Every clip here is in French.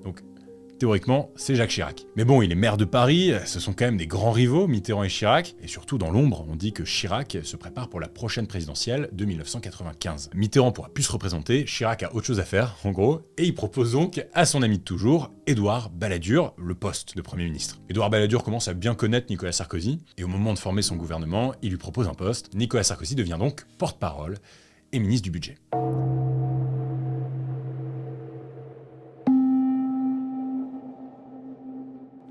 Donc, théoriquement, c'est Jacques Chirac. Mais bon, il est maire de Paris, ce sont quand même des grands rivaux, Mitterrand et Chirac, et surtout dans l'ombre, on dit que Chirac se prépare pour la prochaine présidentielle de 1995. Mitterrand pourra plus se représenter, Chirac a autre chose à faire, en gros, et il propose donc à son ami de toujours, Édouard Balladur, le poste de Premier ministre. Édouard Balladur commence à bien connaître Nicolas Sarkozy, et au moment de former son gouvernement, il lui propose un poste. Nicolas Sarkozy devient donc porte-parole et ministre du budget.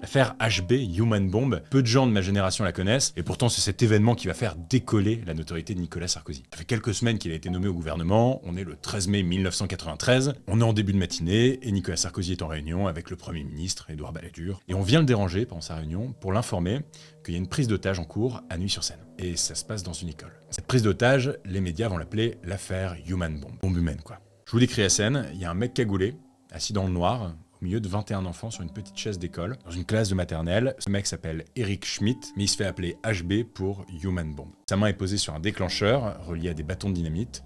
L'affaire HB, Human Bomb, peu de gens de ma génération la connaissent, et pourtant c'est cet événement qui va faire décoller la notoriété de Nicolas Sarkozy. Ça fait quelques semaines qu'il a été nommé au gouvernement, on est le 13 mai 1993, on est en début de matinée, et Nicolas Sarkozy est en réunion avec le Premier ministre, Édouard Balladur, et on vient le déranger pendant sa réunion pour l'informer qu'il y a une prise d'otage en cours à Neuilly-sur-Seine. Et ça se passe dans une école. Cette prise d'otage, les médias vont l'appeler l'affaire Human Bomb, bombe humaine quoi. Je vous décris la scène, il y a un mec cagoulé, assis dans le noir, au milieu de 21 enfants sur une petite chaise d'école, dans une classe de maternelle. Ce mec s'appelle Eric Schmidt, mais il se fait appeler HB pour Human Bomb. Sa main est posée sur un déclencheur, relié à des bâtons de dynamite,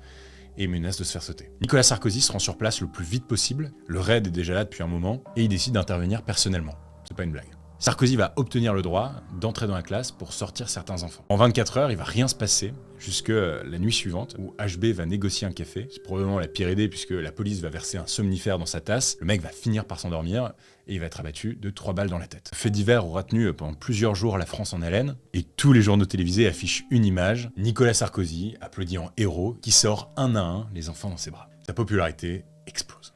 et il menace de se faire sauter. Nicolas Sarkozy se rend sur place le plus vite possible, le raid est déjà là depuis un moment, et il décide d'intervenir personnellement. C'est pas une blague. Sarkozy va obtenir le droit d'entrer dans la classe pour sortir certains enfants. En 24 heures, il va rien se passer, jusque la nuit suivante, où HB va négocier un café. C'est probablement la pire idée, puisque la police va verser un somnifère dans sa tasse. Le mec va finir par s'endormir, et il va être abattu de 3 balles dans la tête. Fait divers aura tenu pendant plusieurs jours la France en haleine, et tous les journaux télévisés affichent une image, Nicolas Sarkozy, applaudi en héros, qui sort un à un les enfants dans ses bras. Sa popularité explose.